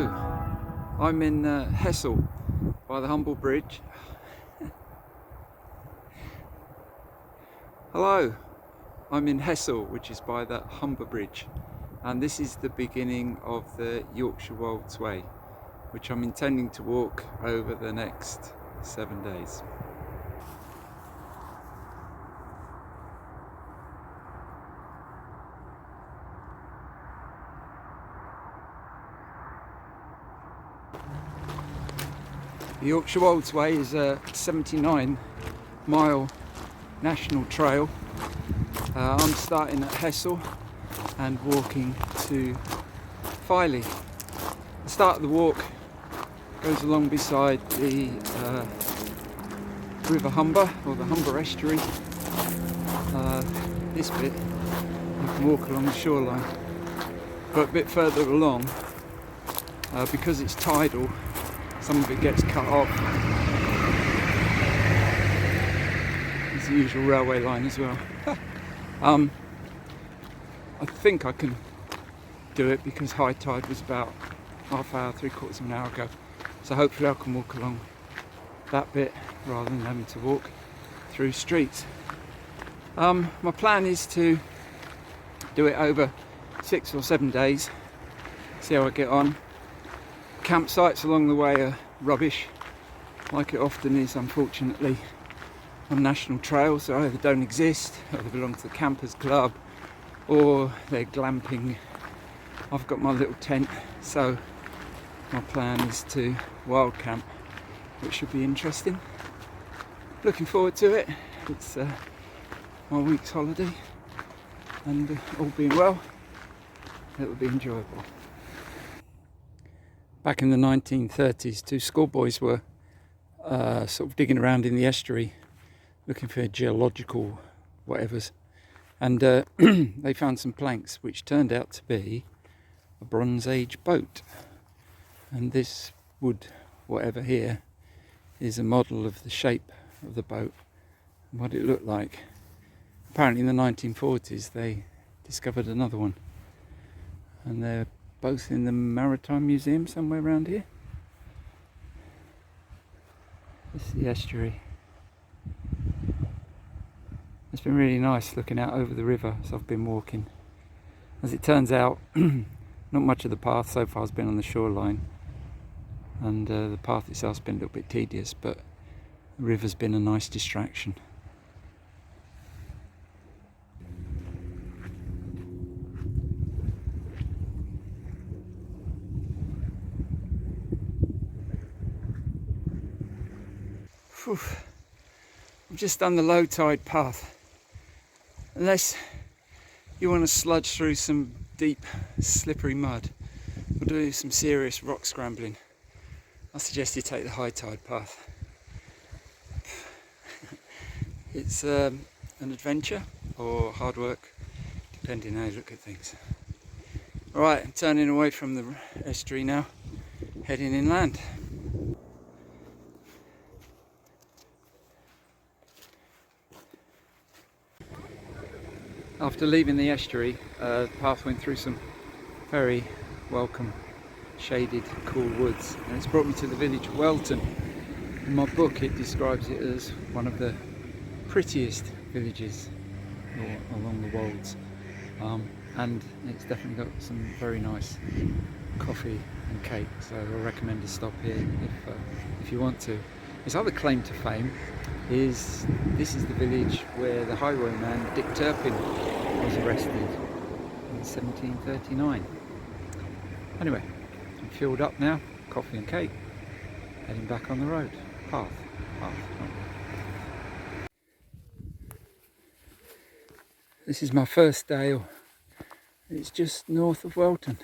Hello, I'm in Hessel by the Humble Bridge. Hello, I'm in Hessel, which is by the Humber Bridge, and this is the beginning of the Yorkshire Wolds Way, which I'm intending to walk over the next 7 days. The Yorkshire Wolds Way is a 79-mile national trail. I'm starting at Hessel and walking to Filey. The start of the walk goes along beside the River Humber, or the Humber Estuary. This bit you can walk along the shoreline, but a bit further along, because it's tidal, some of it gets cut off. There's the usual railway line as well. I think I can do it because high tide was about half hour, 3/4 of an hour ago. So hopefully I can walk along that bit rather than having to walk through streets. My plan is to do it over 6 or 7 days, see how I get on. Campsites along the way are rubbish, like it often is, unfortunately, on national trails. They either don't exist, or they belong to the campers club, or they're glamping. I've got my little tent, so my plan is to wild camp, which should be interesting. Looking forward to it. It's my week's holiday, and all being well, it will be enjoyable. Back in the 1930s, two schoolboys were sort of digging around in the estuary looking for geological whatevers, and they found some planks which turned out to be a Bronze Age boat. And this wood whatever here is a model of the shape of the boat and what it looked like. Apparently in the 1940s they discovered another one, and they're both in the Maritime Museum somewhere around here. This is the estuary. It's been really nice looking out over the river as I've been walking. As it turns out, not much of the path so far has been on the shoreline, and the path itself's been a little bit tedious, but the river's been a nice distraction. Whew. I've just done the low tide path. Unless you want to sludge through some deep slippery mud or do some serious rock scrambling, I suggest you take the high tide path. It's an adventure or hard work, depending how you look at things. Alright, I'm turning away from the estuary now, heading inland. After leaving the estuary, the path went through some very welcome, shaded, cool woods, and it's brought me to the village of Welton. In my book it describes it as one of the prettiest villages along the Wolds, and it's definitely got some very nice coffee and cake, so I'll recommend a stop here if you want to. Its other claim to fame is this is the village where the highwayman Dick Turpin was arrested in 1739. Anyway, I'm fueled up now, coffee and cake, heading back on the road. Path. This is my first day, it's just north of Welton.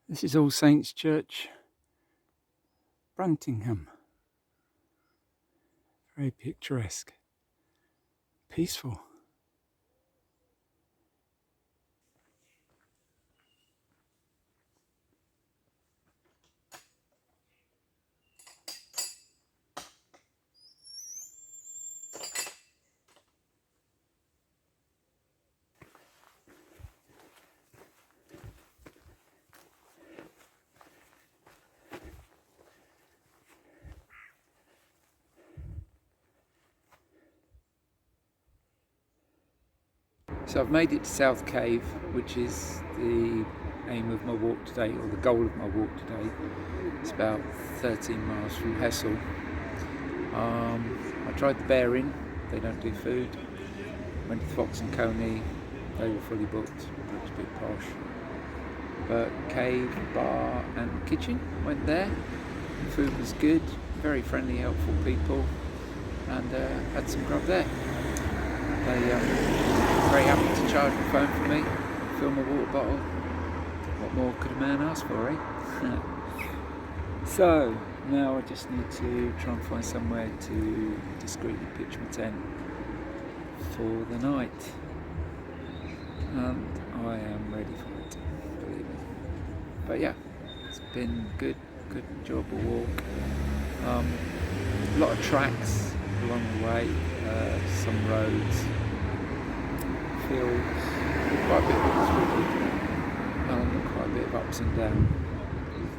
This is All Saints Church, Brantingham. Very picturesque, peaceful. So I've made it to South Cave, which is the aim of my walk today, or the goal of my walk today. It's about 13 miles from Hessel. I tried the Bear Inn, they don't do food. Went to Fox and Coney, they were fully booked, looked a bit posh. But Cave, Bar and Kitchen, went there. The food was good, very friendly, helpful people, and had some grub there. They very happy to charge my phone for me, fill my water bottle. What more could a man ask for, eh? So now I just need to try and find somewhere to discreetly pitch my tent for the night, and I am ready for it, believe me. But yeah, it's been good, enjoyable walk. A lot of tracks along the way, some roads, fields, quite a bit of quite a bit of ups and downs.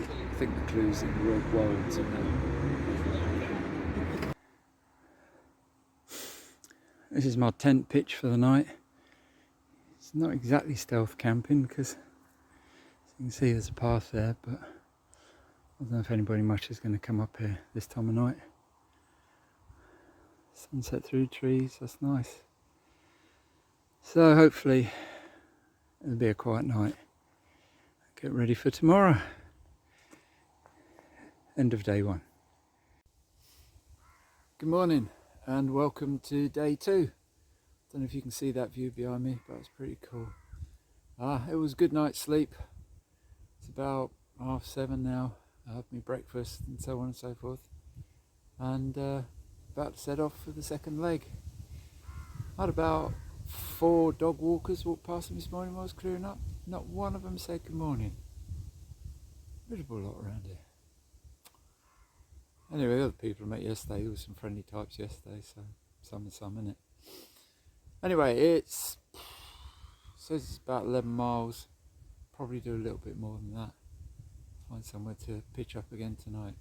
I think the clue's in the word Wolds, isn't it? This is my tent pitch for the night. It's not exactly stealth camping because, as you can see, there's a path there, but I don't know if anybody much is going to come up here this time of night. Sunset through trees, that's nice. So hopefully it'll be a quiet night. Get ready for tomorrow. End of day one. Good morning and welcome to day 2. Don't know if you can see that view behind me, but it's pretty cool. It was a good night's sleep. It's about 7:30 now. I had my breakfast and so on and so forth, and about to set off for the second leg. I had about 4 dog walkers walk past me this morning while I was clearing up. Not one of them said good morning. Miserable lot around here. Anyway, the other people I met yesterday, there were some friendly types yesterday, so some and some, innit? Anyway, it says it's about 11 miles. Probably do a little bit more than that. Find somewhere to pitch up again tonight.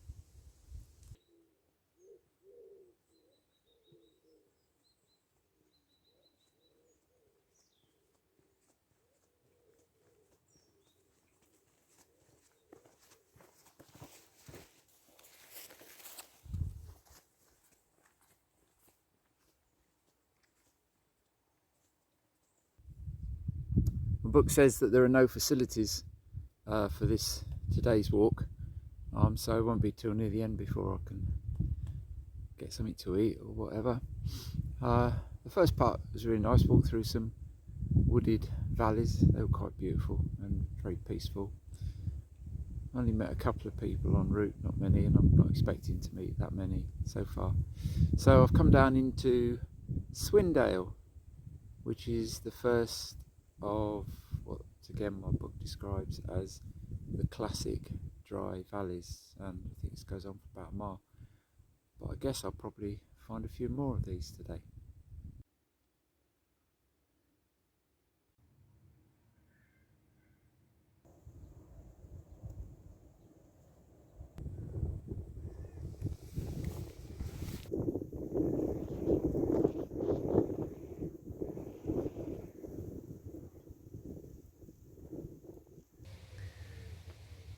The book says that there are no facilities for today's walk, so it won't be till near the end before I can get something to eat or whatever. The first part was really nice. Walked through some wooded valleys. They were quite beautiful and very peaceful. Only met a couple of people en route, not many, and I'm not expecting to meet that many so far. So I've come down into Swindale, which is the first of what again my book describes as the classic dry valleys, and I think this goes on for about a mile, but I guess I'll probably find a few more of these today.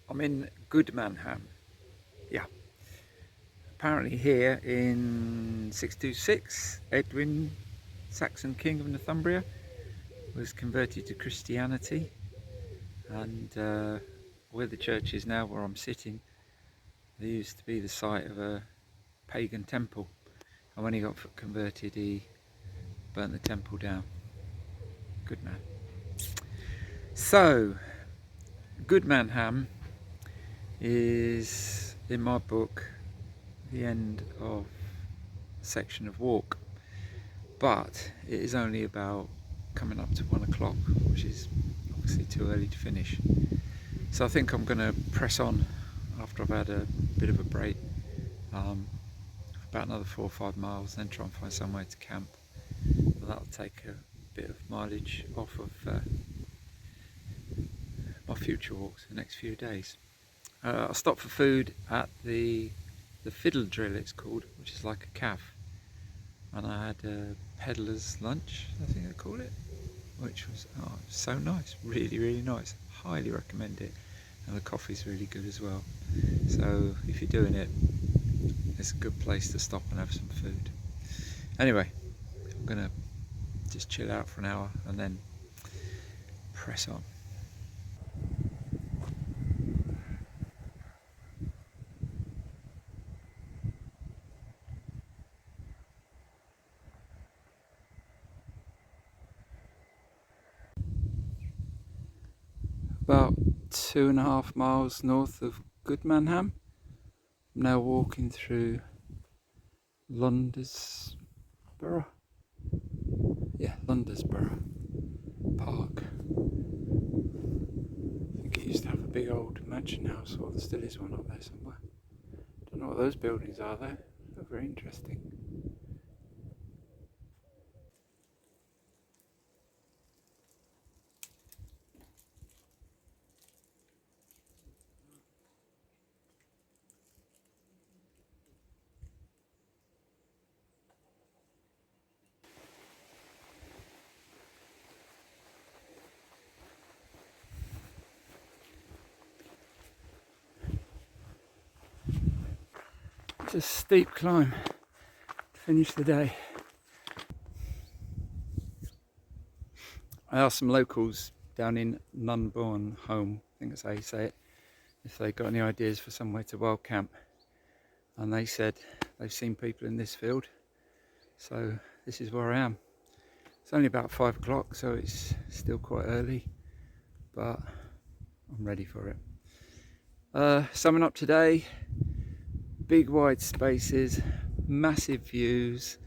I'm in Goodman Ham. Yeah. Apparently here in 626, Edwin, Saxon King of Northumbria, was converted to Christianity, and where the church is now, where I'm sitting, there used to be the site of a pagan temple, and when he got converted he burnt the temple down. Good man. So, Goodman Ham is, in my book, the end of a section of walk, but it is only about coming up to 1 o'clock, which is obviously too early to finish. So I think I'm going to press on after I've had a bit of a break, about another 4 or 5 miles, then try and find somewhere to camp. That'll take a bit of mileage off of my future walks the next few days. I'll stop for food at the Fiddle Drill, it's called, which is like a cafe, and I had a peddler's lunch, I think they call it, which was so nice, really, really nice. Highly recommend it, and the coffee's really good as well. So if you're doing it, it's a good place to stop and have some food. Anyway, I'm gonna just chill out for an hour and then press on. About 2.5 miles north of Goodman Ham. I'm now walking through Londesborough. Yeah, Londesborough Park. I think it used to have a big old mansion house, or there still is one up there somewhere. Don't know what those buildings are though. They're very interesting. It's a steep climb to finish the day. I asked some locals down in Nunborn Home, I think that's how you say it, if they got any ideas for somewhere to wild camp, and they said they've seen people in this field, so this is where I am. It's only about 5 o'clock, so it's still quite early, but I'm ready for it. Summing up today, big wide spaces, massive views,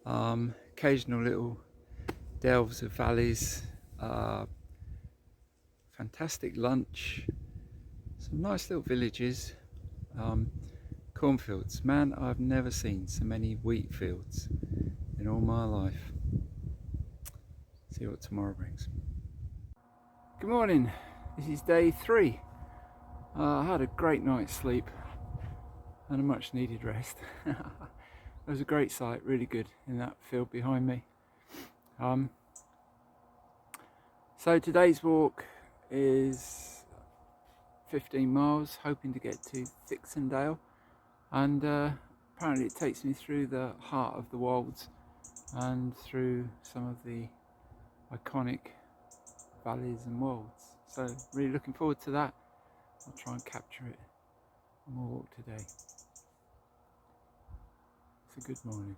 occasional little delves of valleys, fantastic lunch, some nice little villages, cornfields. Man, I've never seen so many wheat fields in all my life. See what tomorrow brings. Good morning, this is day 3. I had a great night's sleep and a much needed rest. It was a great sight, really good in that field behind me. So today's walk is 15 miles, hoping to get to Dixondale, and apparently it takes me through the heart of the Wolds and through some of the iconic valleys and wolds. So really looking forward to that. I'll try and capture it on my walk today. It's a good morning.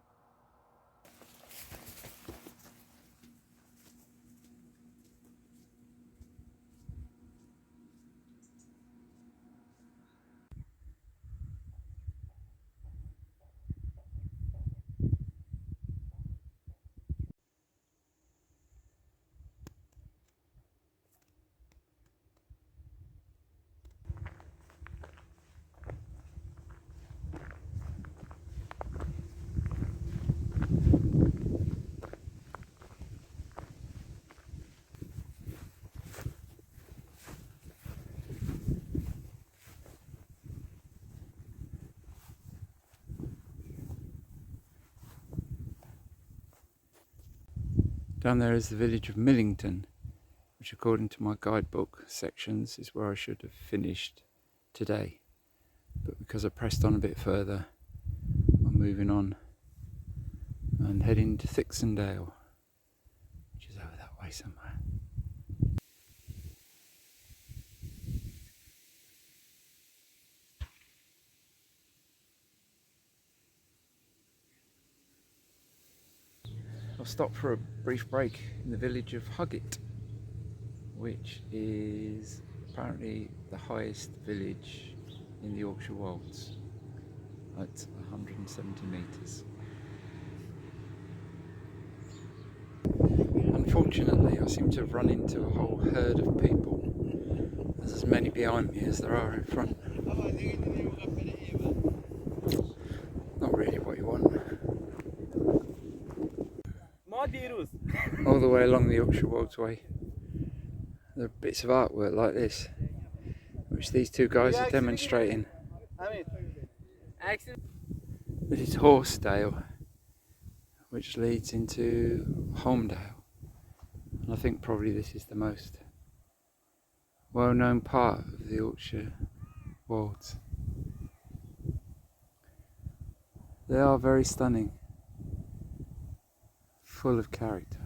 Down there is the village of Millington, which according to my guidebook sections is where I should have finished today. But because I pressed on a bit further, I'm moving on and heading to Dixondale, which is over that way somewhere. I'll stop for a brief break in the village of Huggit, which is apparently the highest village in the Yorkshire Wolds at 170 metres. Unfortunately, I seem to have run into a whole herd of people. There's as many behind me as there are in front. Not really what you want. All the way along the Yorkshire Wolds Way, there are bits of artwork like this, which these two guys are demonstrating. This is Horsedale, which leads into Holmdale. And I think probably this is the most well-known part of the Yorkshire Wolds. They are very stunning, full of character.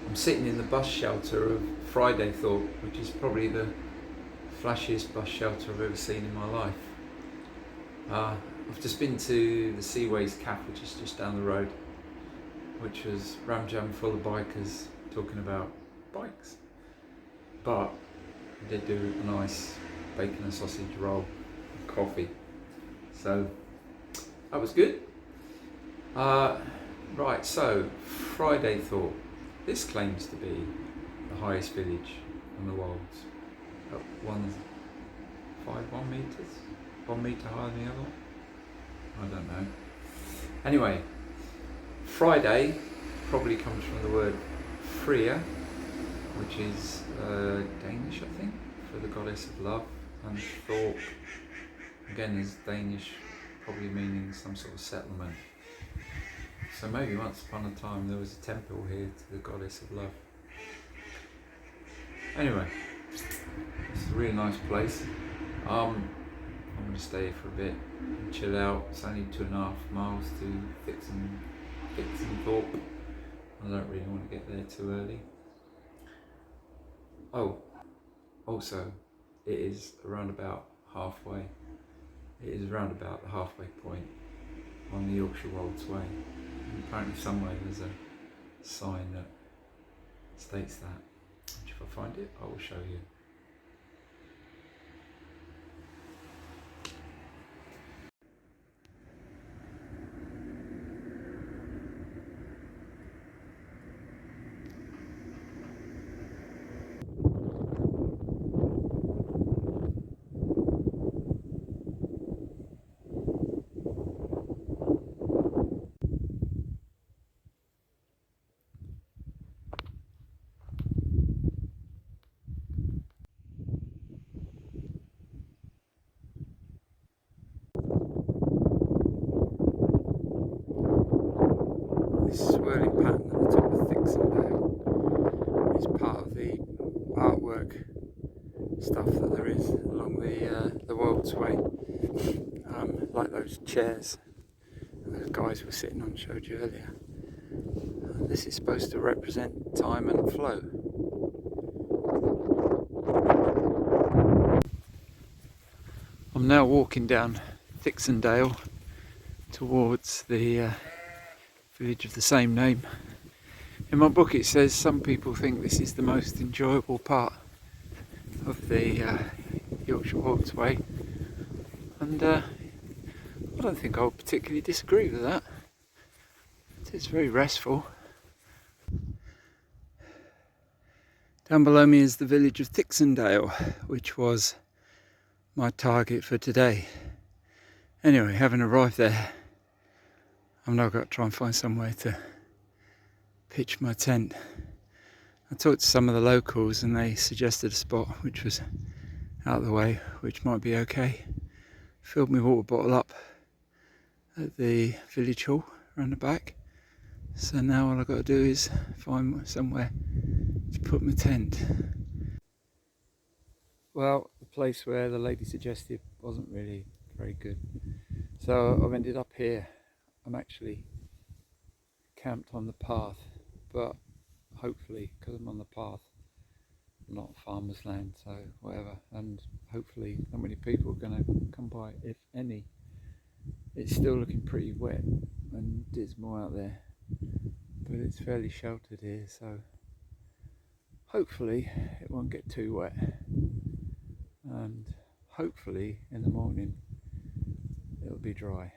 I'm sitting in the bus shelter of Fridaythorpe, which is probably the flashiest bus shelter I've ever seen in my life. I've just been to the Seaways Cafe, which is just down the road, which was ramjam full of bikers talking about bikes. But I did do a nice bacon and sausage roll and coffee, so that was good. Right, so Fridaythorpe. This claims to be the highest village in the Wolds, at 1 metres, 1 metre higher than the other one. I don't know. Anyway, Friday probably comes from the word Freya, which is Danish, I think, for the goddess of love, and Thorpe again is Danish, probably meaning some sort of settlement. So maybe once upon a time there was a temple here to the goddess of love. Anyway, it's a really nice place. I'm going to stay here for a bit and chill out. It's only 2.5 miles to Dixondale. I don't really want to get there too early. Oh, also, it is around about halfway. It is around about the halfway point on the Yorkshire Wolds Way. And apparently somewhere there's a sign that states that, which if I find it, I will show you. This swirling pattern at the top of Dixondale is part of the artwork stuff that there is along the Wolds Way, like those chairs the guys were sitting on, showed you earlier. This is supposed to represent time and flow. I'm now walking down Dixondale towards the village of the same name. In my book it says some people think this is the most enjoyable part of the Yorkshire Wolds Way, and I don't think I would particularly disagree with that. It's very restful. Down below me is the village of Dixondale, which was my target for today. Anyway, having arrived there, I've now got to try and find somewhere to pitch my tent. I talked to some of the locals and they suggested a spot which was out of the way, which might be okay. Filled my water bottle up at the village hall around the back. So now all I've got to do is find somewhere to put my tent. Well, the place where the lady suggested wasn't really very good. So I've ended up here. I'm actually camped on the path, but hopefully, because I'm on the path, not farmer's land, so whatever, and hopefully not many people are going to come by, if any. It's still looking pretty wet and dismal out there, but it's fairly sheltered here, so hopefully it won't get too wet, and hopefully in the morning it'll be dry.